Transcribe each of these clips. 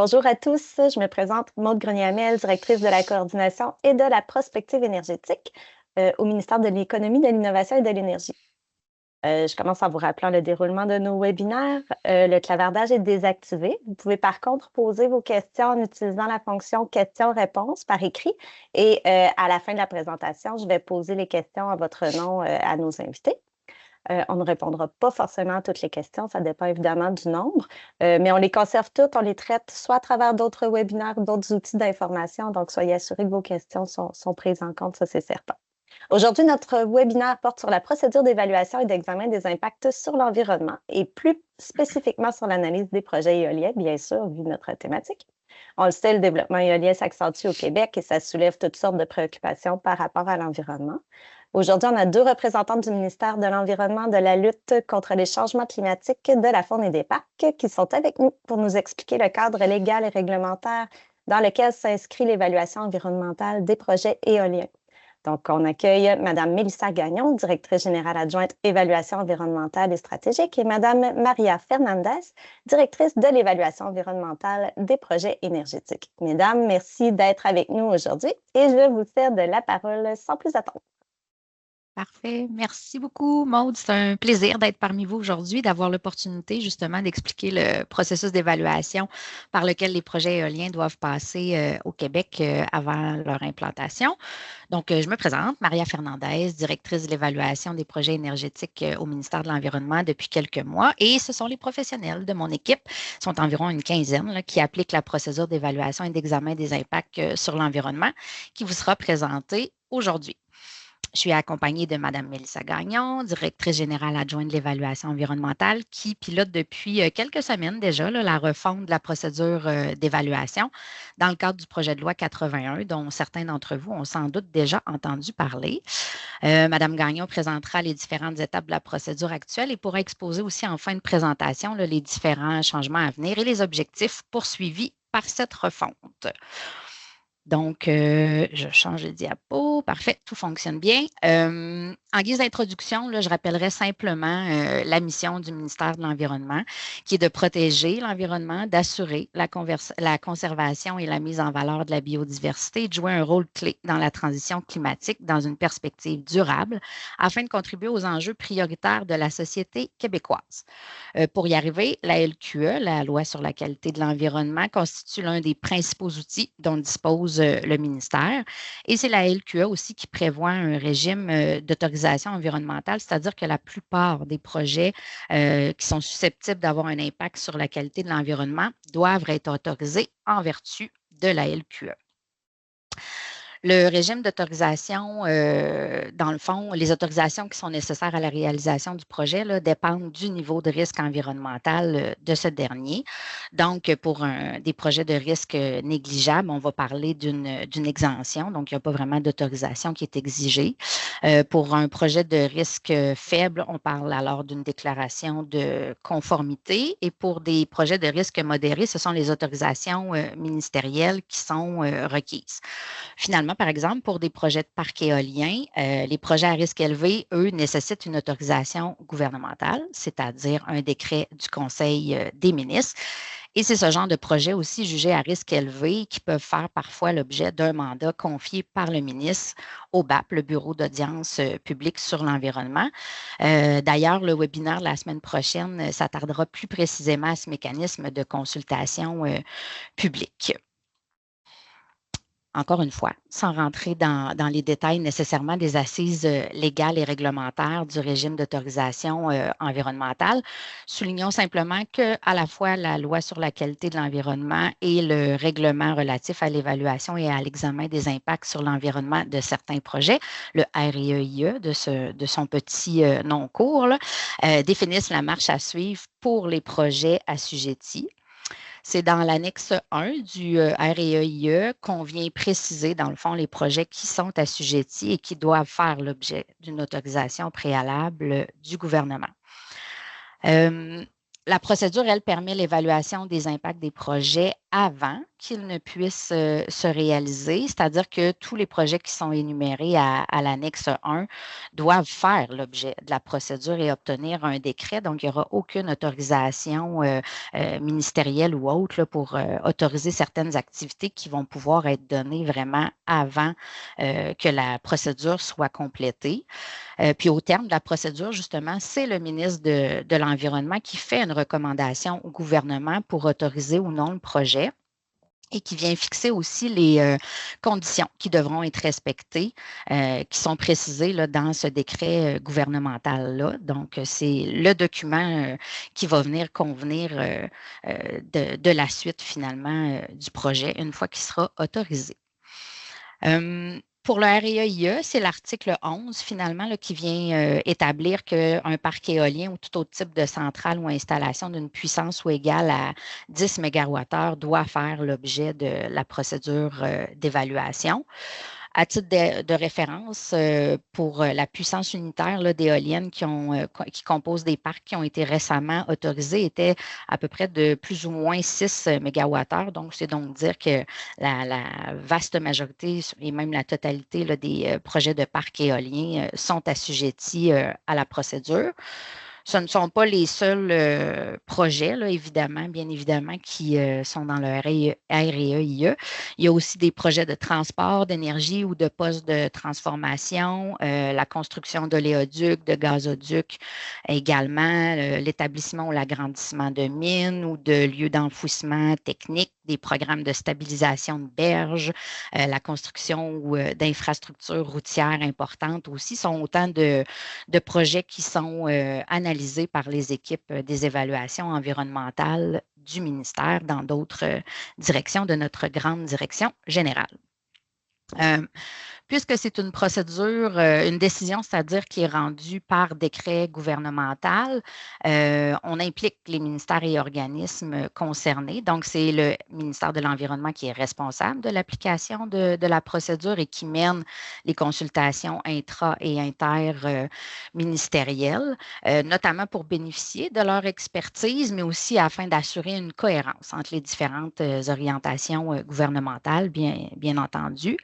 Bonjour à tous, je me présente Maude Grenier-Hamel, directrice de la coordination et de la prospective énergétique au ministère de l'Économie, de l'Innovation et de l'Énergie. Je commence en vous rappelant le déroulement de nos webinaires. Le clavardage est désactivé. Vous pouvez par contre poser vos questions en utilisant la fonction questions-réponses par écrit et à la fin de la présentation, je vais poser les questions en votre nom à nos invités. On ne répondra pas forcément à toutes les questions, ça dépend évidemment du nombre, mais on les conserve toutes, on les traite soit à travers d'autres webinaires, d'autres outils d'information, donc soyez assurés que vos questions sont prises en compte, ça c'est certain. Aujourd'hui, notre webinaire porte sur la procédure d'évaluation et d'examen des impacts sur l'environnement et plus spécifiquement sur l'analyse des projets éoliens, bien sûr, vu notre thématique. On le sait, le développement éolien s'accentue au Québec et ça soulève toutes sortes de préoccupations par rapport à l'environnement. Aujourd'hui, on a deux représentantes du ministère de l'Environnement, de la lutte contre les changements climatiques, de la faune et des parcs qui sont avec nous pour nous expliquer le cadre légal et réglementaire dans lequel s'inscrit l'évaluation environnementale des projets éoliens. Donc, on accueille Mme Mélissa Gagnon, directrice générale adjointe évaluation environnementale et stratégique, et Mme Maria Fernandez, directrice de l'évaluation environnementale des projets énergétiques. Mesdames, merci d'être avec nous aujourd'hui et je vous cède la parole sans plus attendre. Parfait. Merci beaucoup, Maude. C'est un plaisir d'être parmi vous aujourd'hui, d'avoir l'opportunité justement d'expliquer le processus d'évaluation par lequel les projets éoliens doivent passer au Québec avant leur implantation. Donc, je me présente, Maria Fernandez, directrice de l'évaluation des projets énergétiques au ministère de l'Environnement depuis quelques mois. Et ce sont les professionnels de mon équipe, ils sont environ une quinzaine, là, qui appliquent la procédure d'évaluation et d'examen des impacts sur l'environnement qui vous sera présentée aujourd'hui. Je suis accompagnée de Mme Mélissa Gagnon, directrice générale adjointe de l'évaluation environnementale, qui pilote depuis quelques semaines déjà la refonte de la procédure d'évaluation dans le cadre du projet de loi 81, dont certains d'entre vous ont sans doute déjà entendu parler. Mme Gagnon présentera les différentes étapes de la procédure actuelle et pourra exposer aussi en fin de présentation les différents changements à venir et les objectifs poursuivis par cette refonte. Donc, je change de diapo. Parfait, tout fonctionne bien. En guise d'introduction, je rappellerai simplement la mission du ministère de l'Environnement, qui est de protéger l'environnement, d'assurer la conservation et la mise en valeur de la biodiversité et de jouer un rôle clé dans la transition climatique dans une perspective durable afin de contribuer aux enjeux prioritaires de la société québécoise. Pour y arriver, la LQE, la Loi sur la qualité de l'environnement, constitue l'un des principaux outils dont dispose le ministère. Et c'est la LQE aussi qui prévoit un régime d'autorisation environnementale, c'est-à-dire que la plupart des projets qui sont susceptibles d'avoir un impact sur la qualité de l'environnement doivent être autorisés en vertu de la LQE. Le régime d'autorisation, dans le fond, les autorisations qui sont nécessaires à la réalisation du projet dépendent du niveau de risque environnemental de ce dernier. Donc, pour des projets de risque négligeables, on va parler d'une exemption. Donc, il n'y a pas vraiment d'autorisation qui est exigée. Pour un projet de risque faible, on parle alors d'une déclaration de conformité. Et pour des projets de risque modéré, ce sont les autorisations ministérielles qui sont requises. Finalement, par exemple, pour des projets de parcs éoliens, les projets à risque élevé, eux, nécessitent une autorisation gouvernementale, c'est-à-dire un décret du Conseil des ministres. Et c'est ce genre de projet aussi jugé à risque élevé qui peuvent faire parfois l'objet d'un mandat confié par le ministre au BAP, le Bureau d'audience publique sur l'environnement. D'ailleurs, le webinaire de la semaine prochaine s'attardera plus précisément à ce mécanisme de consultation publique. Encore une fois, sans rentrer dans les détails nécessairement des assises légales et réglementaires du régime d'autorisation environnementale, soulignons simplement qu'à la fois la loi sur la qualité de l'environnement et le règlement relatif à l'évaluation et à l'examen des impacts sur l'environnement de certains projets, le REIE de son petit nom court, définissent la marche à suivre pour les projets assujettis. C'est dans l'annexe 1 du REIE qu'on vient préciser, dans le fond, les projets qui sont assujettis et qui doivent faire l'objet d'une autorisation préalable du gouvernement. La procédure, elle, permet l'évaluation des impacts des projets avant qu'ils ne puissent se réaliser, c'est-à-dire que tous les projets qui sont énumérés à l'annexe 1 doivent faire l'objet de la procédure et obtenir un décret. Donc, il n'y aura aucune autorisation ministérielle ou autre là, pour autoriser certaines activités qui vont pouvoir être données vraiment avant que la procédure soit complétée. Puis au terme de la procédure, justement, c'est le ministre de l'Environnement qui fait une recommandation au gouvernement pour autoriser ou non le projet et qui vient fixer aussi les conditions qui devront être respectées, qui sont précisées là, dans ce décret gouvernemental-là. Donc, c'est le document qui va venir convenir de la suite finalement du projet une fois qu'il sera autorisé. Pour le REAIE, c'est l'article 11, finalement, là, qui vient établir qu'un parc éolien ou tout autre type de centrale ou installation d'une puissance ou égale à 10 MWh doit faire l'objet de la procédure d'évaluation. À titre de référence, pour la puissance unitaire d'éoliennes qui composent des parcs qui ont été récemment autorisés était à peu près de plus ou moins 6 MWh. Donc, c'est donc dire que la vaste majorité et même la totalité là, des projets de parcs éoliens sont assujettis à la procédure. Ce ne sont pas les seuls projets, là, évidemment, bien évidemment, qui sont dans le REAIE. Il y a aussi des projets de transport d'énergie ou de postes de transformation, la construction d'oléoducs, de gazoducs également, l'établissement ou l'agrandissement de mines ou de lieux d'enfouissement technique, des programmes de stabilisation de berges, la construction ou d'infrastructures routières importantes aussi sont autant de projets qui sont analysés par les équipes des évaluations environnementales du ministère dans d'autres directions de notre grande direction générale. Puisque c'est une procédure, une décision, c'est-à-dire qui est rendue par décret gouvernemental, on implique les ministères et organismes concernés. Donc, c'est le ministère de l'Environnement qui est responsable de l'application de la procédure et qui mène les consultations intra- et interministérielles, notamment pour bénéficier de leur expertise, mais aussi afin d'assurer une cohérence entre les différentes orientations gouvernementales, bien entendu.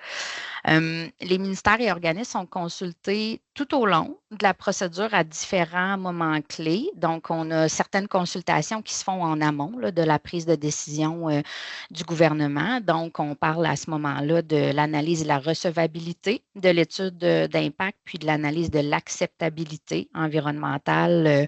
Les ministères et organismes sont consultés tout au long de la procédure à différents moments clés. Donc, on a certaines consultations qui se font en amont là, de la prise de décision du gouvernement. Donc, on parle à ce moment-là de l'analyse de la recevabilité de l'étude d'impact, puis de l'analyse de l'acceptabilité environnementale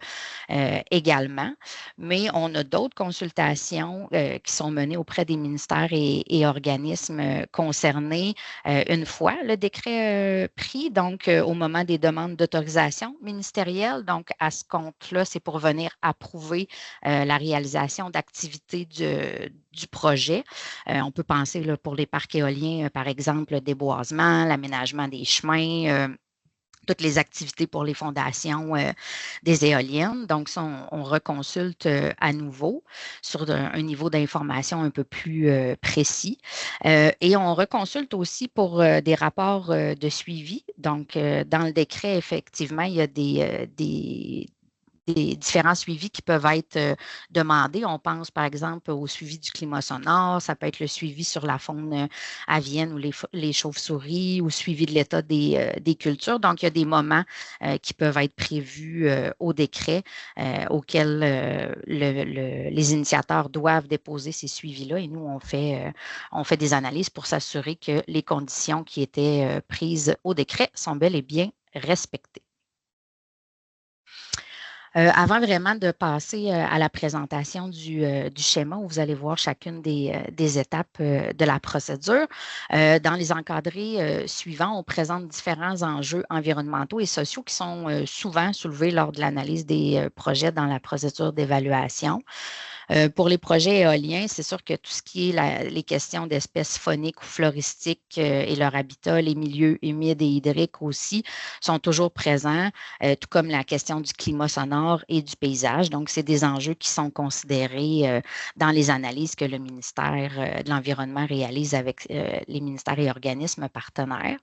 également. Mais on a d'autres consultations qui sont menées auprès des ministères et organismes concernés une fois le décret pris, donc au moment des demandes d'autorisation ministérielle. Donc, à ce compte-là, c'est pour venir approuver la réalisation d'activités du projet. On peut penser là, pour les parcs éoliens, par exemple, le déboisement, l'aménagement des chemins, toutes les activités pour les fondations des éoliennes. Donc, ça, on reconsulte à nouveau sur un niveau d'information un peu plus précis. Et on reconsulte aussi pour des rapports de suivi. Donc, dans le décret, effectivement, il y a des différents suivis qui peuvent être demandés. On pense, par exemple, au suivi du climat sonore, ça peut être le suivi sur la faune avienne ou les chauves-souris, ou suivi de l'état des cultures. Donc, il y a des moments qui peuvent être prévus au décret auxquels les initiateurs doivent déposer ces suivis-là. Et nous, on fait des analyses pour s'assurer que les conditions qui étaient prises au décret sont bel et bien respectées. Avant vraiment de passer à la présentation du schéma où vous allez voir chacune des étapes de la procédure, dans les encadrés suivants, on présente différents enjeux environnementaux et sociaux qui sont souvent soulevés lors de l'analyse des projets dans la procédure d'évaluation. Pour les projets éoliens, c'est sûr que tout ce qui est les questions d'espèces fauniques ou floristiques et leur habitat, les milieux humides et hydriques aussi, sont toujours présents, tout comme la question du climat sonore et du paysage. Donc, c'est des enjeux qui sont considérés dans les analyses que le ministère de l'Environnement réalise avec les ministères et organismes partenaires.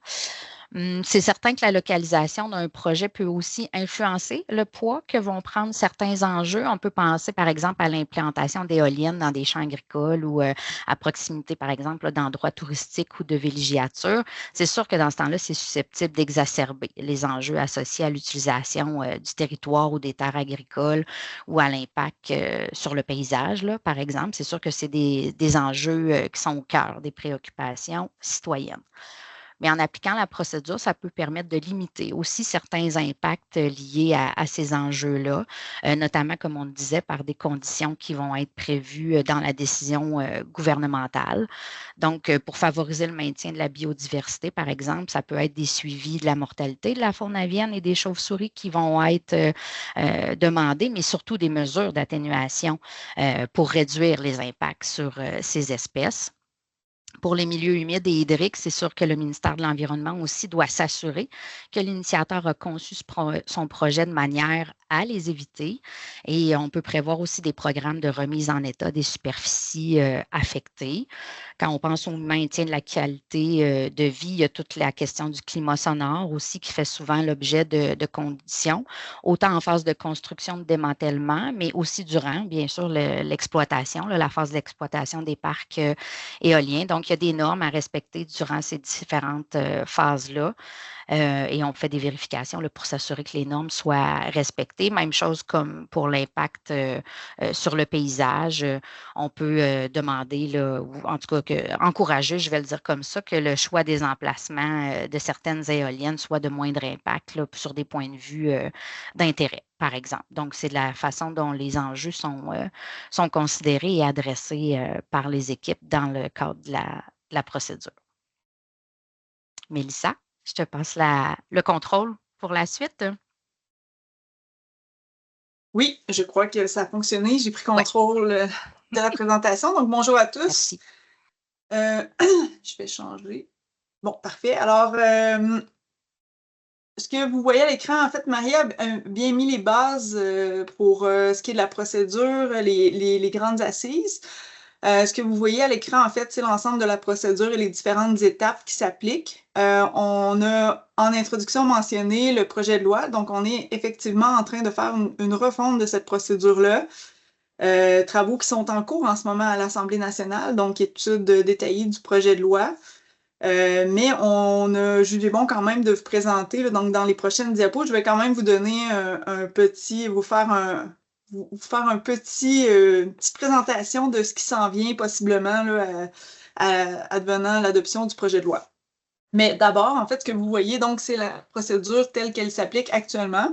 C'est certain que la localisation d'un projet peut aussi influencer le poids que vont prendre certains enjeux. On peut penser, par exemple, à l'implantation d'éoliennes dans des champs agricoles ou à proximité, par exemple, d'endroits touristiques ou de villégiature. C'est sûr que dans ce temps-là, c'est susceptible d'exacerber les enjeux associés à l'utilisation du territoire ou des terres agricoles ou à l'impact sur le paysage, là, par exemple. C'est sûr que c'est des enjeux qui sont au cœur des préoccupations citoyennes. Mais en appliquant la procédure, ça peut permettre de limiter aussi certains impacts liés à ces enjeux-là, notamment, comme on le disait, par des conditions qui vont être prévues dans la décision gouvernementale. Donc, pour favoriser le maintien de la biodiversité, par exemple, ça peut être des suivis de la mortalité de la faune aviaine et des chauves-souris qui vont être demandés, mais surtout des mesures d'atténuation pour réduire les impacts sur ces espèces. Pour les milieux humides et hydriques, c'est sûr que le ministère de l'Environnement aussi doit s'assurer que l'initiateur a conçu son projet de manière à les éviter. Et on peut prévoir aussi des programmes de remise en état des superficies affectées. Quand on pense au maintien de la qualité de vie, il y a toute la question du climat sonore aussi qui fait souvent l'objet de conditions, autant en phase de construction, de démantèlement, mais aussi durant, bien sûr, l'exploitation, la phase d'exploitation des parcs éoliens. Donc, il y a des normes à respecter durant ces différentes phases-là. Et on fait des vérifications là, pour s'assurer que les normes soient respectées. Même chose comme pour l'impact sur le paysage. On peut demander, là, ou en tout cas encourager, je vais le dire comme ça, que le choix des emplacements de certaines éoliennes soit de moindre impact là, sur des points de vue d'intérêt, par exemple. Donc, c'est de la façon dont les enjeux sont considérés et adressés par les équipes dans le cadre de la procédure. Mélissa, je te passe le contrôle pour la suite. Oui, je crois que ça a fonctionné. J'ai pris contrôle de la présentation. Donc, bonjour à tous. Merci. Je vais changer. Bon, parfait. Alors, ce que vous voyez à l'écran, en fait, Maria a bien mis les bases pour ce qui est de la procédure, les grandes assises. Ce que vous voyez à l'écran, en fait, c'est l'ensemble de la procédure et les différentes étapes qui s'appliquent. On a en introduction mentionné le projet de loi, donc on est effectivement en train de faire une refonte de cette procédure-là. Travaux qui sont en cours en ce moment à l'Assemblée nationale, donc étude détaillée du projet de loi. Mais on a jugé bon quand même de vous présenter, là, donc dans les prochaines diapos, je vais quand même vous donner vous faire un petit, petite présentation de ce qui s'en vient possiblement là, advenant l'adoption du projet de loi. Mais d'abord, en fait, ce que vous voyez, donc, c'est la procédure telle qu'elle s'applique actuellement.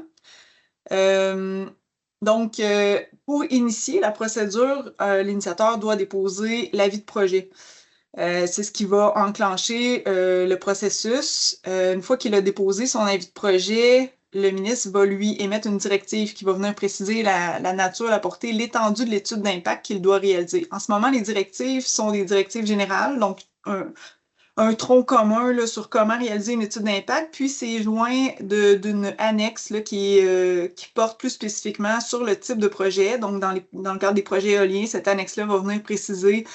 Donc, pour initier la procédure, l'initiateur doit déposer l'avis de projet. C'est ce qui va enclencher le processus. Une fois qu'il a déposé son avis de projet, le ministre va lui émettre une directive qui va venir préciser la nature, la portée, l'étendue de l'étude d'impact qu'il doit réaliser. En ce moment, les directives sont des directives générales, donc un tronc commun là, sur comment réaliser une étude d'impact, puis c'est joint d'une annexe là, qui porte plus spécifiquement sur le type de projet. Donc, dans le cadre des projets éoliens, cette annexe-là va venir préciser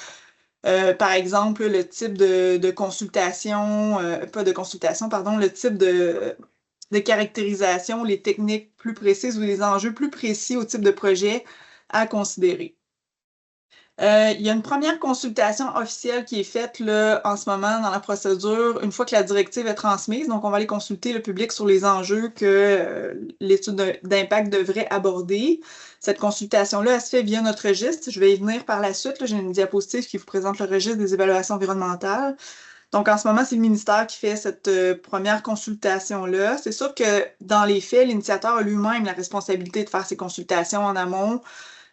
par exemple, le type de consultation, pas de consultation, pardon, le type de caractérisation, les techniques plus précises ou les enjeux plus précis au type de projet à considérer. Il y a une première consultation officielle qui est faite là, en ce moment dans la procédure, une fois que la directive est transmise. Donc, on va aller consulter le public sur les enjeux que l'étude d'impact devrait aborder. Cette consultation-là, elle se fait via notre registre. Je vais y venir par la suite. J'ai une diapositive qui vous présente le registre des évaluations environnementales. Donc, en ce moment, c'est le ministère qui fait cette première consultation-là. C'est sûr que dans les faits, l'initiateur a lui-même la responsabilité de faire ces consultations en amont.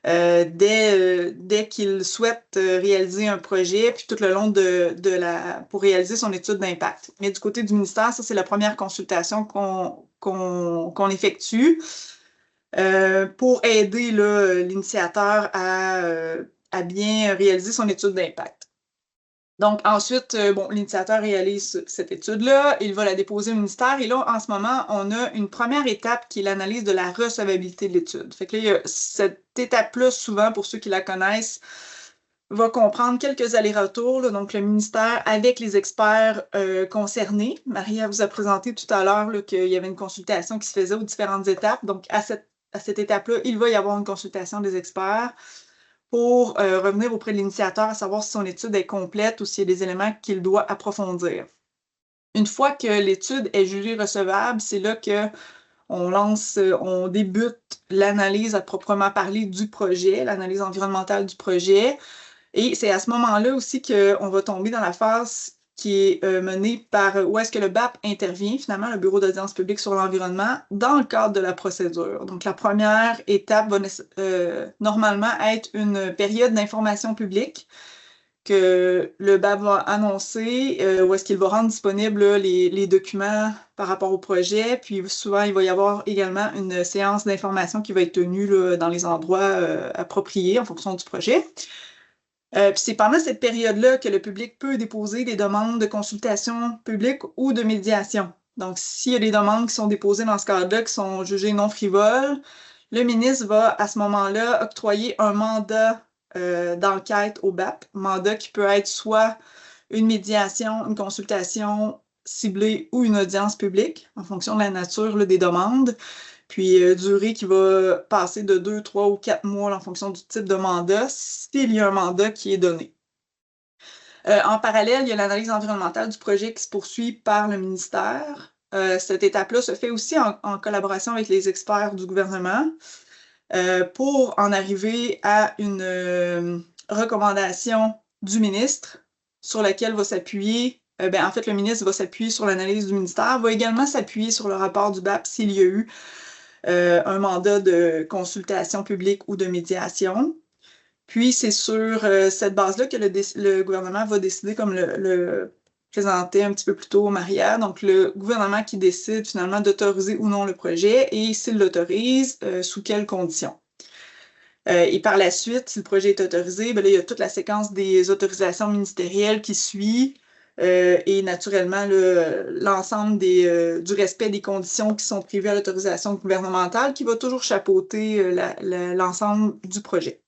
Dès qu'il souhaite réaliser un projet, puis tout le long pour réaliser son étude d'impact. Mais du côté du ministère, ça, c'est la première consultation qu'on effectue pour aider l'initiateur à bien réaliser son étude d'impact. Donc, ensuite, l'initiateur réalise cette étude-là, il va la déposer au ministère, et là, en ce moment, on a une première étape qui est l'analyse de la recevabilité de l'étude. Fait que là, cette étape-là, souvent, pour ceux qui la connaissent, va comprendre quelques allers-retours, là, donc le ministère avec les experts concernés. Maria vous a présenté tout à l'heure qu'il y avait une consultation qui se faisait aux différentes étapes. Donc, à cette étape-là, il va y avoir une consultation des experts pour revenir auprès de l'initiateur à savoir si son étude est complète ou s'il y a des éléments qu'il doit approfondir. Une fois que l'étude est jugée recevable, c'est là que on débute l'analyse à proprement parler du projet, l'analyse environnementale du projet. Et c'est à ce moment-là aussi qu'on va tomber dans la phase qui est menée par où est-ce que le BAP intervient, finalement, le Bureau d'audience publique sur l'environnement, dans le cadre de la procédure. Donc, la première étape va normalement être une période d'information publique que le BAP va annoncer, où est-ce qu'il va rendre disponibles les documents par rapport au projet. Puis souvent, il va y avoir également une séance d'information qui va être tenue là, dans les endroits appropriés en fonction du projet. Puis c'est pendant cette période-là que le public peut déposer des demandes de consultation publique ou de médiation. Donc, s'il y a des demandes qui sont déposées dans ce cadre-là qui sont jugées non frivoles, le ministre va à ce moment-là octroyer un mandat d'enquête au BAP, mandat qui peut être soit une médiation, une consultation ciblée ou une audience publique en fonction de la nature là, des demandes. Puis durée qui va passer de 2, 3 ou 4 mois là, en fonction du type de mandat, s'il y a un mandat qui est donné. En parallèle, il y a l'analyse environnementale du projet qui se poursuit par le ministère. Cette étape-là se fait aussi en collaboration avec les experts du gouvernement pour en arriver à une recommandation du ministre sur laquelle va s'appuyer. En fait, le ministre va s'appuyer sur l'analyse du ministère, va également s'appuyer sur le rapport du BAP s'il y a eu un mandat de consultation publique ou de médiation. Puis, c'est sur cette base-là que le gouvernement va décider, comme le présentait un petit peu plus tôt Maria, donc le gouvernement qui décide finalement d'autoriser ou non le projet et s'il l'autorise, sous quelles conditions. Et par la suite, si le projet est autorisé, là, il y a toute la séquence des autorisations ministérielles qui suit. Et naturellement, l'ensemble du respect des conditions qui sont prévues à l'autorisation gouvernementale qui va toujours chapeauter l'ensemble du projet.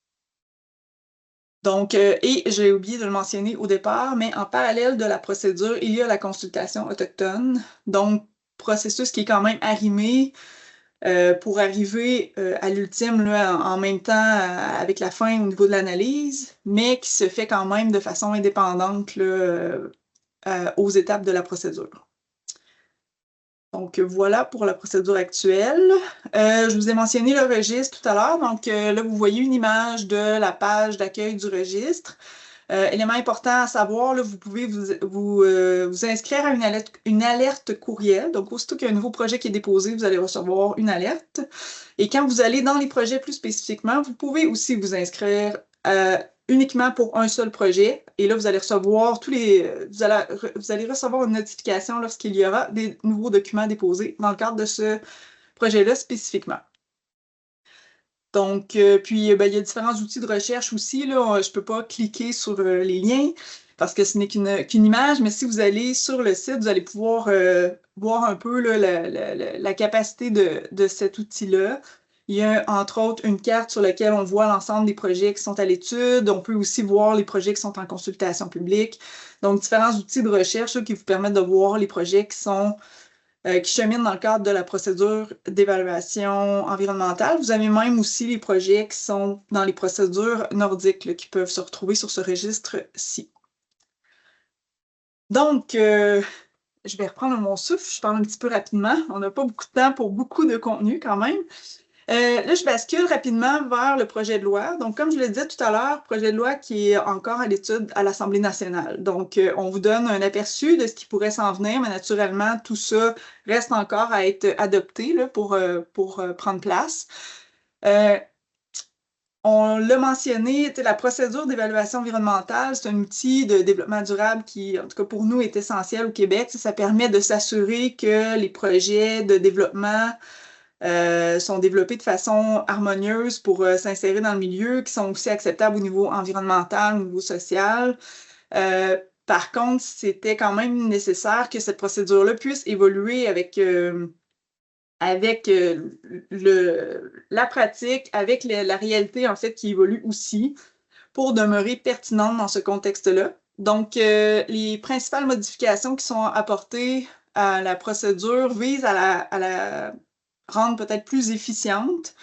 Donc, et j'ai oublié de le mentionner au départ, mais en parallèle de la procédure, il y a la consultation autochtone, donc processus qui est quand même arrimé pour arriver à l'ultime en même temps avec la fin au niveau de l'analyse, mais qui se fait quand même de façon indépendante là, aux étapes de la procédure. Donc, voilà pour la procédure actuelle. Je vous ai mentionné le registre tout à l'heure. Donc, là, vous voyez une image de la page d'accueil du registre. Élément important à savoir, là, vous pouvez vous inscrire à une alerte courriel. Donc, aussitôt qu'il y a un nouveau projet qui est déposé, vous allez recevoir une alerte. Et quand vous allez dans les projets plus spécifiquement, vous pouvez aussi vous inscrire uniquement pour un seul projet. Et là, vous allez recevoir vous allez recevoir une notification lorsqu'il y aura des nouveaux documents déposés dans le cadre de ce projet-là spécifiquement. Donc, puis, il y a différents outils de recherche aussi. Là, je ne peux pas cliquer sur les liens parce que ce n'est qu'une image, mais si vous allez sur le site, vous allez pouvoir voir un peu là, la capacité de cet outil-là. Il y a, entre autres, une carte sur laquelle on voit l'ensemble des projets qui sont à l'étude. On peut aussi voir les projets qui sont en consultation publique. Donc, différents outils de recherche là, qui vous permettent de voir les projets qui cheminent dans le cadre de la procédure d'évaluation environnementale. Vous avez même aussi les projets qui sont dans les procédures nordiques là, qui peuvent se retrouver sur ce registre-ci. Donc, je vais reprendre mon souffle, je parle un petit peu rapidement. On n'a pas beaucoup de temps pour beaucoup de contenu quand même. Là, je bascule rapidement vers le projet de loi. Donc, comme je le disais tout à l'heure, projet de loi qui est encore à l'étude à l'Assemblée nationale. Donc, on vous donne un aperçu de ce qui pourrait s'en venir, mais naturellement, tout ça reste encore à être adopté là, pour prendre place. On l'a mentionné, la procédure d'évaluation environnementale, c'est un outil de développement durable qui, en tout cas pour nous, est essentiel au Québec. Ça permet de s'assurer que les projets de développement sont développés de façon harmonieuse pour s'insérer dans le milieu, qui sont aussi acceptables au niveau environnemental, au niveau social. Par contre, c'était quand même nécessaire que cette procédure-là puisse évoluer avec la pratique, avec la réalité en fait qui évolue aussi, pour demeurer pertinente dans ce contexte-là. Donc, les principales modifications qui sont apportées à la procédure visent à la rendre peut-être plus efficiente,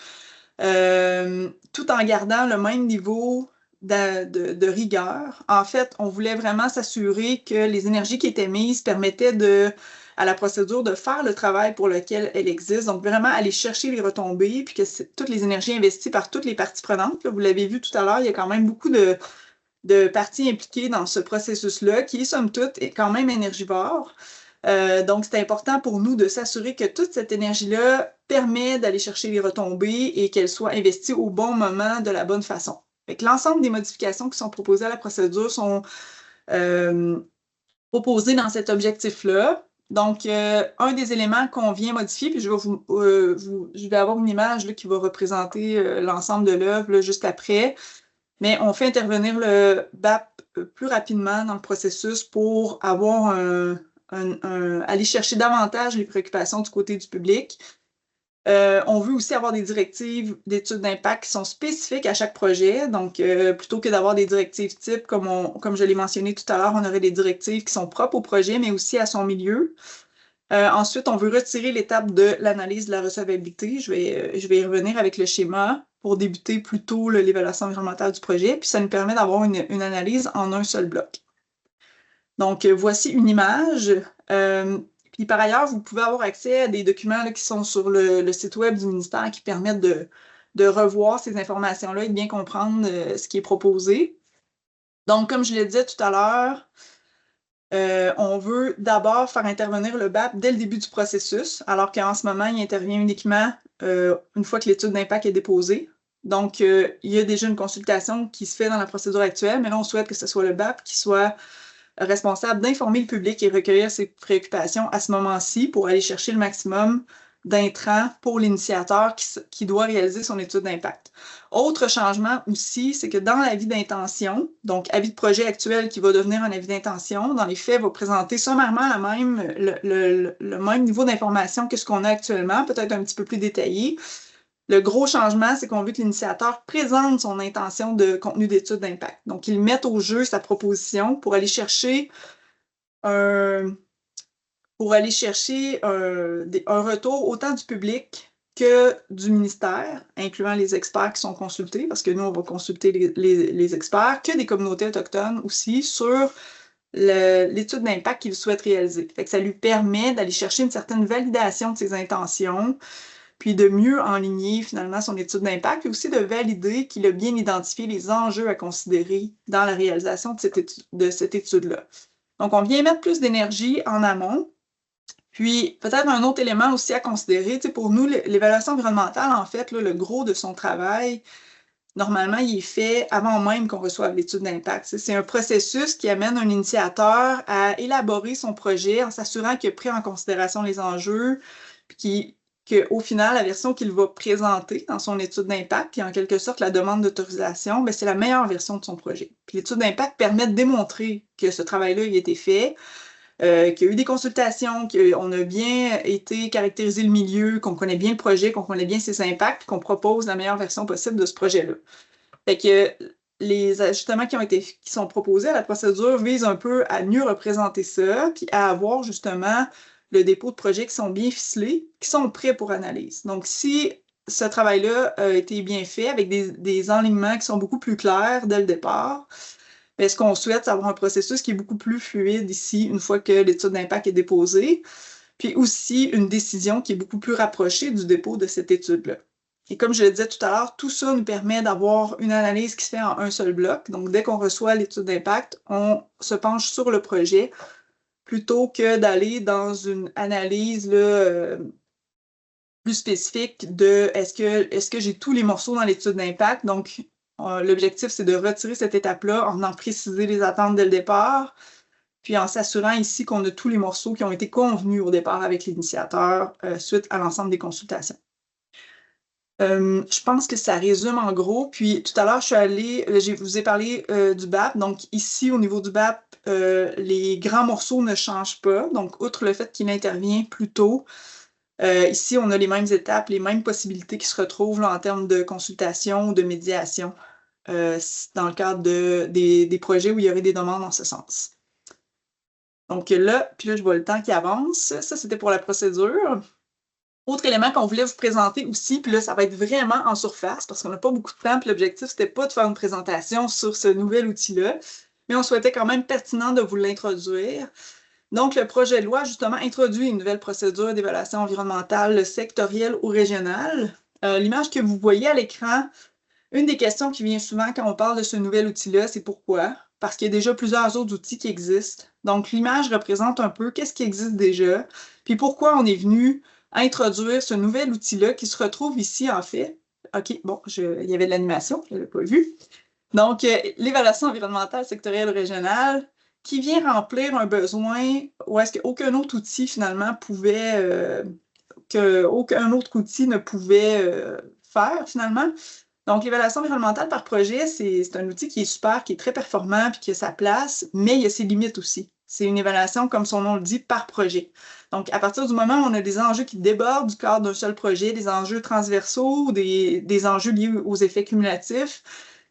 tout en gardant le même niveau de rigueur. En fait, on voulait vraiment s'assurer que les énergies qui étaient mises permettaient à la procédure de faire le travail pour lequel elle existe. Donc, vraiment aller chercher les retombées, puis que toutes les énergies investies par toutes les parties prenantes. Là, vous l'avez vu tout à l'heure, il y a quand même beaucoup de parties impliquées dans ce processus-là, qui, somme toute, est quand même énergivore. Donc, c'est important pour nous de s'assurer que toute cette énergie-là permet d'aller chercher les retombées et qu'elle soit investie au bon moment, de la bonne façon. L'ensemble des modifications qui sont proposées à la procédure sont proposées dans cet objectif-là. Donc, un des éléments qu'on vient modifier, puis je vais avoir une image là, qui va représenter l'ensemble de l'œuvre juste après, mais on fait intervenir le BAP plus rapidement dans le processus pour avoir aller chercher davantage les préoccupations du côté du public. On veut aussi avoir des directives d'études d'impact qui sont spécifiques à chaque projet. Donc, plutôt que d'avoir des directives types, comme je l'ai mentionné tout à l'heure, on aurait des directives qui sont propres au projet, mais aussi à son milieu. Ensuite, on veut retirer l'étape de l'analyse de la recevabilité. Je vais y revenir avec le schéma pour débuter plutôt l'évaluation environnementale du projet. Puis, ça nous permet d'avoir une analyse en un seul bloc. Donc, voici une image. Puis, par ailleurs, vous pouvez avoir accès à des documents là, qui sont sur le site web du ministère qui permettent de revoir ces informations-là et de bien comprendre ce qui est proposé. Donc, comme je le disais tout à l'heure, on veut d'abord faire intervenir le BAP dès le début du processus, alors qu'en ce moment, il intervient uniquement une fois que l'étude d'impact est déposée. Donc, il y a déjà une consultation qui se fait dans la procédure actuelle, mais là, on souhaite que ce soit le BAP qui soit responsable d'informer le public et recueillir ses préoccupations à ce moment-ci pour aller chercher le maximum d'intrants pour l'initiateur qui doit réaliser son étude d'impact. Autre changement aussi, c'est que dans l'avis d'intention, donc avis de projet actuel qui va devenir un avis d'intention, dans les faits, va présenter sommairement le même niveau d'information que ce qu'on a actuellement, peut-être un petit peu plus détaillé. Le gros changement, c'est qu'on veut que l'initiateur présente son intention de contenu d'étude d'impact. Donc, il mette au jeu sa proposition pour aller chercher un retour autant du public que du ministère, incluant les experts qui sont consultés, parce que nous, on va consulter les experts, que des communautés autochtones aussi sur l'étude d'impact qu'il souhaite réaliser. Fait que ça lui permet d'aller chercher une certaine validation de ses intentions, puis de mieux enligner finalement son étude d'impact, et aussi de valider qu'il a bien identifié les enjeux à considérer dans la réalisation de cette étude-là. Donc, on vient mettre plus d'énergie en amont. Puis, peut-être un autre élément aussi à considérer, pour nous, l'évaluation environnementale, en fait, là, le gros de son travail, normalement, il est fait avant même qu'on reçoive l'étude d'impact. C'est un processus qui amène un initiateur à élaborer son projet en s'assurant qu'il a pris en considération les enjeux, puis qu'au final, la version qu'il va présenter dans son étude d'impact, puis en quelque sorte la demande d'autorisation, c'est la meilleure version de son projet. Puis l'étude d'impact permet de démontrer que ce travail-là a été fait, qu'il y a eu des consultations, qu'on a bien été caractériser le milieu, qu'on connaît bien le projet, qu'on connaît bien ses impacts, qu'on propose la meilleure version possible de ce projet-là. Fait que les ajustements qui sont proposés à la procédure visent un peu à mieux représenter ça, puis à avoir justement le dépôt de projets qui sont bien ficelés, qui sont prêts pour analyse. Donc, si ce travail-là a été bien fait avec des enlignements qui sont beaucoup plus clairs dès le départ, ce qu'on souhaite, c'est avoir un processus qui est beaucoup plus fluide ici, une fois que l'étude d'impact est déposée, puis aussi une décision qui est beaucoup plus rapprochée du dépôt de cette étude-là. Et comme je le disais tout à l'heure, tout ça nous permet d'avoir une analyse qui se fait en un seul bloc. Donc, dès qu'on reçoit l'étude d'impact, on se penche sur le projet plutôt que d'aller dans une analyse là, plus spécifique de est-ce que j'ai tous les morceaux dans l'étude d'impact. Donc, l'objectif, c'est de retirer cette étape-là en précisant les attentes dès le départ, puis en s'assurant ici qu'on a tous les morceaux qui ont été convenus au départ avec l'initiateur suite à l'ensemble des consultations. Je pense que ça résume en gros. Puis tout à l'heure, je vous ai parlé du BAP. Donc ici, au niveau du BAP, les grands morceaux ne changent pas. Donc, outre le fait qu'il intervient plus tôt, ici, on a les mêmes étapes, les mêmes possibilités qui se retrouvent là, en termes de consultation ou de médiation. dans le cadre des projets où il y aurait des demandes en ce sens. Donc là, puis là, je vois le temps qui avance. Ça, c'était pour la procédure. Autre élément qu'on voulait vous présenter aussi, puis là, ça va être vraiment en surface parce qu'on n'a pas beaucoup de temps, puis l'objectif, c'était pas de faire une présentation sur ce nouvel outil-là, mais on souhaitait quand même pertinent de vous l'introduire. Donc, le projet de loi, justement, introduit une nouvelle procédure d'évaluation environnementale sectorielle ou régionale. L'image que vous voyez à l'écran, une des questions qui vient souvent quand on parle de ce nouvel outil-là, c'est pourquoi? Parce qu'il y a déjà plusieurs autres outils qui existent. Donc, l'image représente un peu qu'est-ce qui existe déjà, puis pourquoi on est venu introduire ce nouvel outil-là qui se retrouve ici, en fait. OK, bon, il y avait de l'animation, je ne l'avais pas vu. Donc, l'évaluation environnementale sectorielle régionale qui vient remplir un besoin où est-ce qu'aucun autre outil, finalement, qu'aucun autre outil ne pouvait faire, finalement. Donc, l'évaluation environnementale par projet, c'est un outil qui est super, qui est très performant, puis qui a sa place, mais il y a ses limites aussi. C'est une évaluation, comme son nom le dit, par projet. Donc, à partir du moment où on a des enjeux qui débordent du cadre d'un seul projet, des enjeux transversaux, des enjeux liés aux effets cumulatifs,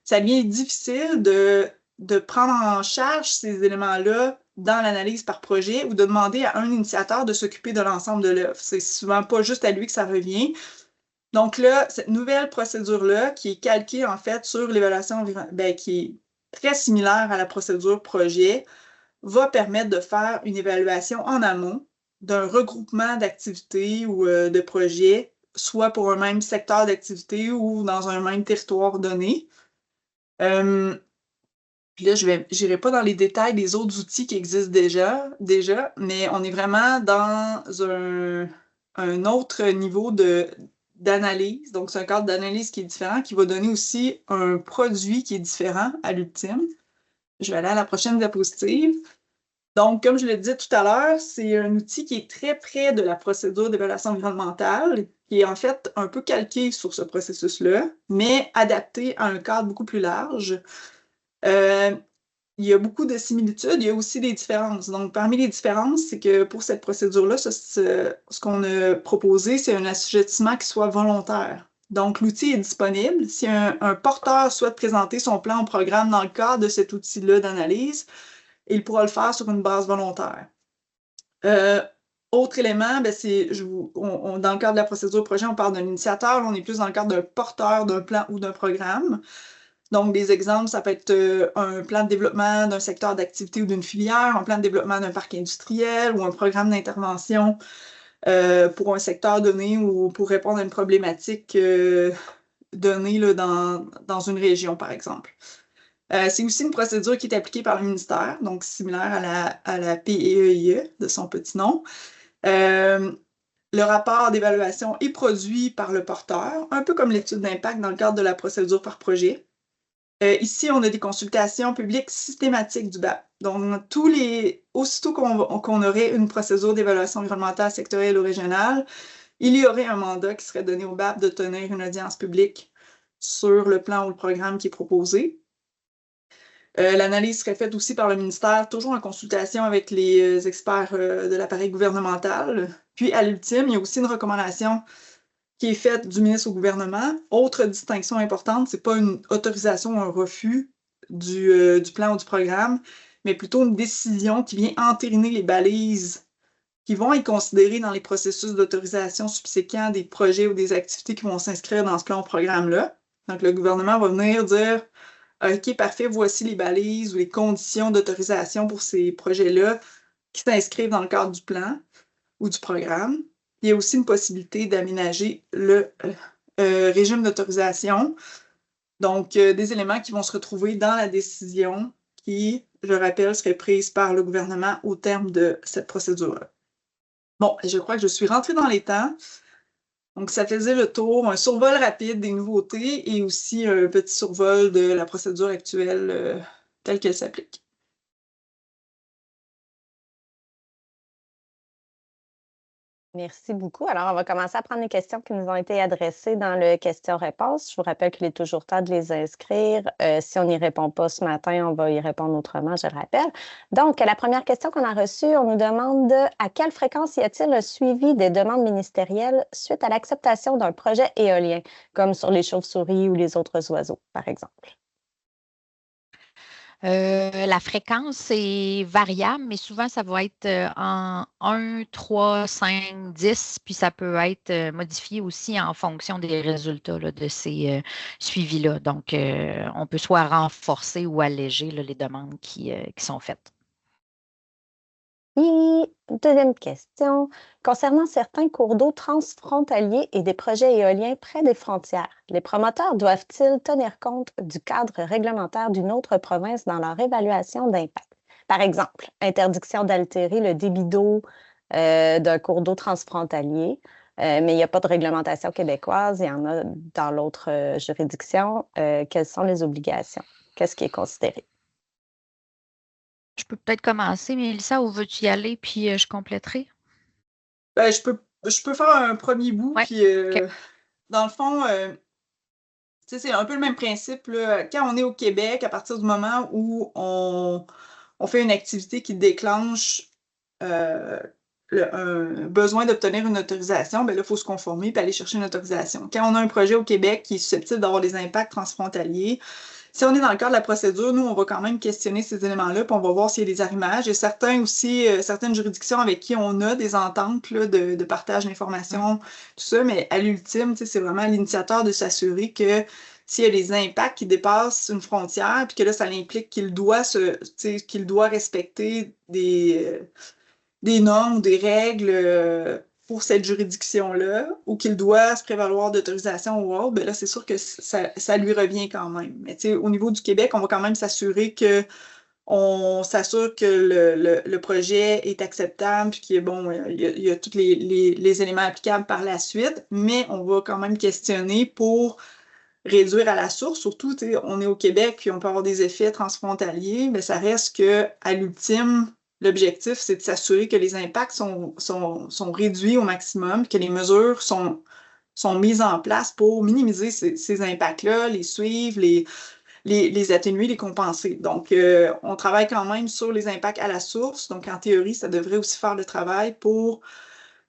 ça devient difficile de prendre en charge ces éléments-là dans l'analyse par projet ou de demander à un initiateur de s'occuper de l'ensemble de l'œuvre. C'est souvent pas juste à lui que ça revient. Donc là, cette nouvelle procédure-là, qui est calquée en fait sur l'évaluation environnementale, qui est très similaire à la procédure projet, va permettre de faire une évaluation en amont d'un regroupement d'activités ou de projets, soit pour un même secteur d'activité ou dans un même territoire donné. Puis là, je n'irai pas dans les détails des autres outils qui existent déjà, mais on est vraiment dans un autre niveau d'analyse. Donc, c'est un cadre d'analyse qui est différent, qui va donner aussi un produit qui est différent à l'ultime. Je vais aller à la prochaine diapositive. Donc, comme je le disais tout à l'heure, c'est un outil qui est très près de la procédure d'évaluation environnementale, qui est en fait un peu calqué sur ce processus-là, mais adapté à un cadre beaucoup plus large. Il y a beaucoup de similitudes, il y a aussi des différences. Donc, parmi les différences, c'est que pour cette procédure-là, ce qu'on a proposé, c'est un assujettissement qui soit volontaire. Donc, l'outil est disponible. Si un porteur souhaite présenter son plan au programme dans le cadre de cet outil-là d'analyse, il pourra le faire sur une base volontaire. Autre élément, ben dans le cadre de la procédure projet, on parle d'un initiateur. On est plus dans le cadre d'un porteur d'un plan ou d'un programme. Donc, des exemples, ça peut être un plan de développement d'un secteur d'activité ou d'une filière, un plan de développement d'un parc industriel ou un programme d'intervention pour un secteur donné ou pour répondre à une problématique donnée là, dans une région, par exemple. C'est aussi une procédure qui est appliquée par le ministère, donc similaire à la PEEIE de son petit nom. Le rapport d'évaluation est produit par le porteur, un peu comme l'étude d'impact dans le cadre de la procédure par projet. Ici, on a des consultations publiques systématiques du BAP. Donc, aussitôt qu'on aurait une procédure d'évaluation environnementale sectorielle ou régionale, il y aurait un mandat qui serait donné au BAP de tenir une audience publique sur le plan ou le programme qui est proposé. L'analyse serait faite aussi par le ministère, toujours en consultation avec les experts de l'appareil gouvernemental. Puis, à l'ultime, il y a aussi une recommandation qui est faite du ministre au gouvernement. Autre distinction importante, c'est pas une autorisation ou un refus du plan ou du programme, mais plutôt une décision qui vient entériner les balises qui vont être considérées dans les processus d'autorisation subséquents des projets ou des activités qui vont s'inscrire dans ce plan ou programme-là. Donc, le gouvernement va venir dire OK, parfait, voici les balises ou les conditions d'autorisation pour ces projets-là qui s'inscrivent dans le cadre du plan ou du programme. Il y a aussi une possibilité d'aménager le régime d'autorisation. Donc, des éléments qui vont se retrouver dans la décision qui, je rappelle, serait prise par le gouvernement au terme de cette procédure-là. Bon, je crois que je suis rentrée dans les temps. Donc, ça faisait le tour, un survol rapide des nouveautés et aussi un petit survol de la procédure actuelle telle qu'elle s'applique. Merci beaucoup. Alors, on va commencer à prendre les questions qui nous ont été adressées dans le question-réponse. Je vous rappelle qu'il est toujours temps de les inscrire. Si on n'y répond pas ce matin, on va y répondre autrement, je le rappelle. Donc, la première question qu'on a reçue, on nous demande à quelle fréquence y a-t-il un suivi des demandes ministérielles suite à l'acceptation d'un projet éolien, comme sur les chauves-souris ou les autres oiseaux, par exemple? La fréquence est variable, mais souvent, ça va être en 1, 3, 5, 10, puis ça peut être modifié aussi en fonction des résultats là, de ces suivis-là. Donc, on peut soit renforcer ou alléger là, les demandes qui sont faites. Et deuxième question, concernant certains cours d'eau transfrontaliers et des projets éoliens près des frontières, les promoteurs doivent-ils tenir compte du cadre réglementaire d'une autre province dans leur évaluation d'impact? Par exemple, interdiction d'altérer le débit d'eau d'un cours d'eau transfrontalier, mais il n'y a pas de réglementation québécoise, il y en a dans l'autre juridiction. Quelles sont les obligations? Qu'est-ce qui est considéré? Je peux peut-être commencer, Mélissa, où veux-tu y aller, puis je compléterai? Ben, je peux faire un premier bout, Ouais. puis OK. dans le fond, c'est un peu le même principe, là. Quand on est au Québec, à partir du moment où on fait une activité qui déclenche un besoin d'obtenir une autorisation, ben là, il faut se conformer et aller chercher une autorisation. Quand on a un projet au Québec qui est susceptible d'avoir des impacts transfrontaliers, si on est dans le cadre de la procédure, nous, on va quand même questionner ces éléments-là, puis on va voir s'il y a des arrimages. Il y a certains aussi, certaines juridictions avec qui on a des ententes là, de partage d'informations, tout ça, mais à l'ultime, c'est vraiment l'initiateur de s'assurer que s'il y a des impacts qui dépassent une frontière, puis que là, ça implique qu'il doit respecter des normes ou des règles pour cette juridiction-là, ou qu'il doit se prévaloir d'autorisation ou autre, ben là, c'est sûr que ça lui revient quand même. Mais au niveau du Québec, on va quand même s'assurer que on s'assure que le projet est acceptable, puis qu'il y a, bon, il y a tous les éléments applicables par la suite, mais on va quand même questionner pour réduire à la source. Surtout, on est au Québec, puis on peut avoir des effets transfrontaliers, mais ça reste que, à l'ultime, l'objectif, c'est de s'assurer que les impacts sont réduits au maximum, que les mesures sont mises en place pour minimiser ces impacts-là, les suivre, les atténuer, les compenser. Donc, on travaille quand même sur les impacts à la source. Donc, en théorie, ça devrait aussi faire le travail pour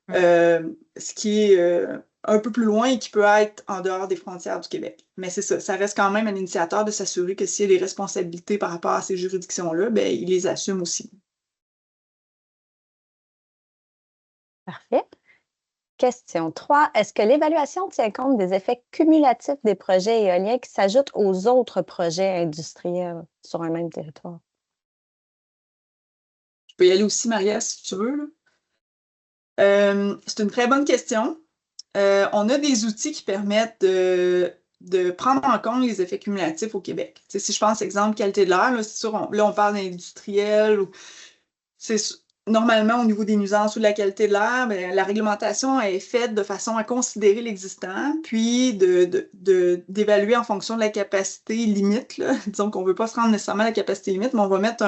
ce qui est un peu plus loin et qui peut être en dehors des frontières du Québec. Mais c'est ça, ça reste quand même à l'initiateur de s'assurer que s'il y a des responsabilités par rapport à ces juridictions-là, ben, il les assume aussi. Parfait. Question 3. Est-ce que l'évaluation tient compte des effets cumulatifs des projets éoliens qui s'ajoutent aux autres projets industriels sur un même territoire? Je peux y aller aussi, Maria, si tu veux, là. C'est une très bonne question. On a des outils qui permettent de prendre en compte les effets cumulatifs au Québec. Si je pense, exemple, qualité de l'air, là, c'est sûr, là, on parle d'industriel. Normalement, au niveau des nuisances ou de la qualité de l'air, ben, la réglementation est faite de façon à considérer l'existant, puis d'évaluer en fonction de la capacité limite. Là. Disons qu'on ne veut pas se rendre nécessairement à la capacité limite, mais on va mettre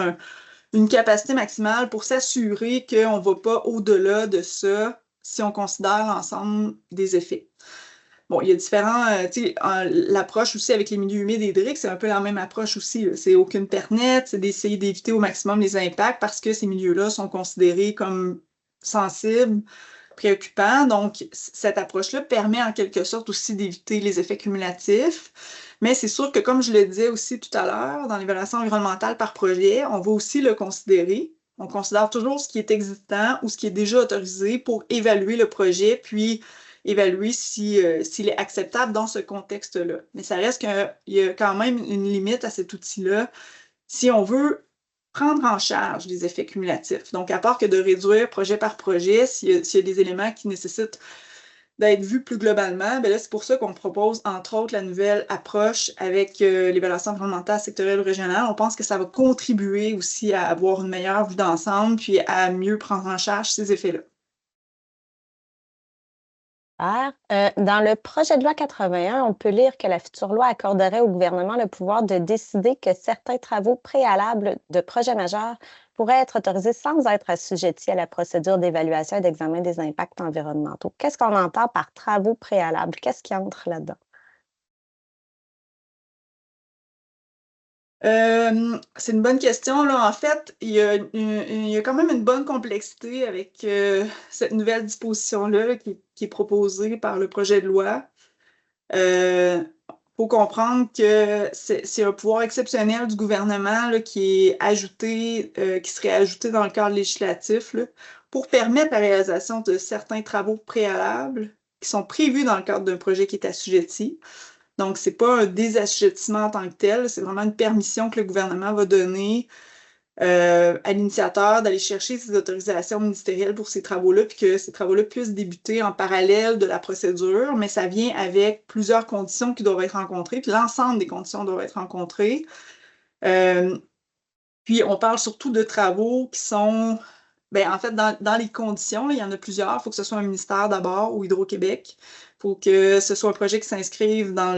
une capacité maximale pour s'assurer qu'on ne va pas au-delà de ça si on considère l'ensemble des effets. Bon, il y a différents, l'approche aussi avec les milieux humides et hydriques, c'est un peu la même approche aussi. C'est aucune perte nette, c'est d'essayer d'éviter au maximum les impacts parce que ces milieux-là sont considérés comme sensibles, préoccupants. Donc, cette approche-là permet en quelque sorte aussi d'éviter les effets cumulatifs. Mais c'est sûr que, comme je le disais aussi tout à l'heure, dans l'évaluation environnementale par projet, on va aussi le considérer. On considère toujours ce qui est existant ou ce qui est déjà autorisé pour évaluer le projet, puis évaluer s'il est acceptable dans ce contexte-là. Mais ça reste qu'il y a quand même une limite à cet outil-là si on veut prendre en charge les effets cumulatifs. Donc, à part que de réduire projet par projet, s'il y a des éléments qui nécessitent d'être vus plus globalement, ben là, c'est pour ça qu'on propose, entre autres, la nouvelle approche avec l'évaluation environnementale sectorielle ou régionale. On pense que ça va contribuer aussi à avoir une meilleure vue d'ensemble puis à mieux prendre en charge ces effets-là. Dans le projet de loi 81, on peut lire que la future loi accorderait au gouvernement le pouvoir de décider que certains travaux préalables de projets majeurs pourraient être autorisés sans être assujettis à la procédure d'évaluation et d'examen des impacts environnementaux. Qu'est-ce qu'on entend par travaux préalables? Qu'est-ce qui entre là-dedans? C'est une bonne question. Là. En fait, il y a quand même une bonne complexité avec cette nouvelle disposition-là qui est proposée par le projet de loi. faut comprendre que c'est un pouvoir exceptionnel du gouvernement là, qui est ajouté, qui serait ajouté dans le cadre législatif là, pour permettre la réalisation de certains travaux préalables qui sont prévus dans le cadre d'un projet qui est assujetti. Donc, c'est pas un désassujettissement en tant que tel, c'est vraiment une permission que le gouvernement va donner à l'initiateur d'aller chercher ces autorisations ministérielles pour ces travaux-là, puis que ces travaux-là puissent débuter en parallèle de la procédure, mais ça vient avec plusieurs conditions qui doivent être rencontrées, puis l'ensemble des conditions doivent être rencontrées. Puis on parle surtout de travaux qui sont, ben, en fait, dans les conditions, là, il y en a plusieurs. Il faut que ce soit un ministère d'abord ou Hydro-Québec. Il faut que ce soit un projet qui s'inscrive dans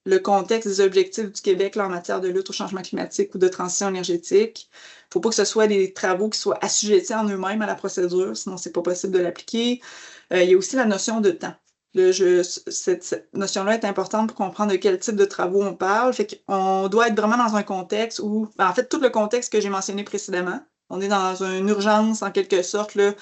le contexte des objectifs du Québec là, en matière de lutte au changement climatique ou de transition énergétique. Il ne faut pas que ce soit des travaux qui soient assujettis en eux-mêmes à la procédure, sinon c'est pas possible de l'appliquer. Il y a aussi la notion de temps. Cette notion-là est importante pour comprendre de quel type de travaux on parle. Fait qu'on doit être vraiment dans un contexte où, en fait, tout le contexte que j'ai mentionné précédemment, on est dans une urgence, en quelque sorte, là,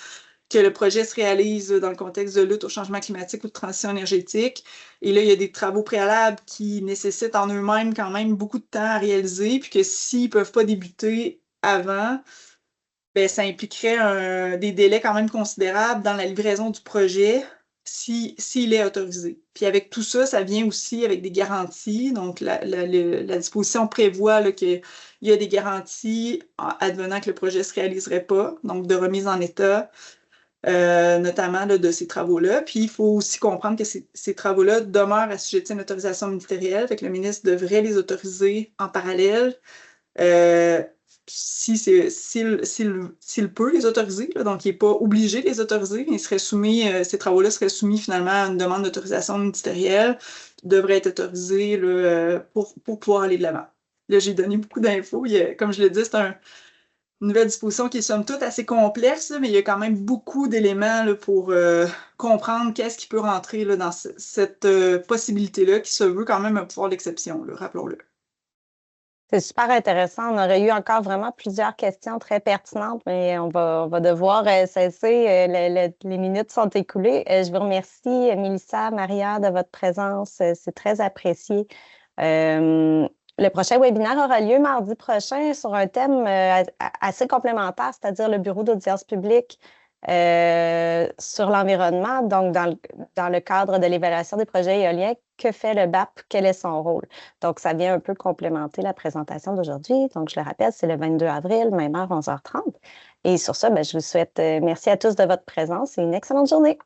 que le projet se réalise dans le contexte de lutte au changement climatique ou de transition énergétique. Et là, il y a des travaux préalables qui nécessitent en eux-mêmes quand même beaucoup de temps à réaliser, puis que s'ils ne peuvent pas débuter avant, ben, ça impliquerait des délais quand même considérables dans la livraison du projet s'il est autorisé. Puis avec tout ça, ça vient aussi avec des garanties. Donc, la disposition prévoit là, qu'il y a des garanties advenant que le projet ne se réaliserait pas, donc de remise en état, notamment là, de ces travaux-là. Puis, il faut aussi comprendre que ces travaux-là demeurent assujettis à une autorisation ministérielle, fait que le ministre devrait les autoriser en parallèle. S'il peut les autoriser, là, donc il n'est pas obligé de les autoriser, mais il serait soumis, ces travaux-là seraient soumis finalement à une demande d'autorisation ministérielle, devrait être autorisé là, pour pouvoir aller de l'avant. Là, j'ai donné beaucoup d'infos. Comme je l'ai dit, c'est une nouvelle disposition qui est somme toute assez complexe, là, mais il y a quand même beaucoup d'éléments là, pour comprendre qu'est-ce qui peut rentrer là, dans cette possibilité-là qui se veut quand même un pouvoir d'exception, rappelons-le. C'est super intéressant. On aurait eu encore vraiment plusieurs questions très pertinentes, mais on va devoir cesser. Les minutes sont écoulées. Je vous remercie, Mélissa, Maria, de votre présence. C'est très apprécié. Le prochain webinaire aura lieu mardi prochain sur un thème assez complémentaire, c'est-à-dire le bureau d'audience publique sur l'environnement, donc dans le cadre de l'évaluation des projets éoliens. Que fait le BAP? Quel est son rôle? Donc, ça vient un peu complémenter la présentation d'aujourd'hui. Donc, je le rappelle, c'est le 22 avril, même heure, 11h30. Et sur ça, je vous souhaite merci à tous de votre présence et une excellente journée.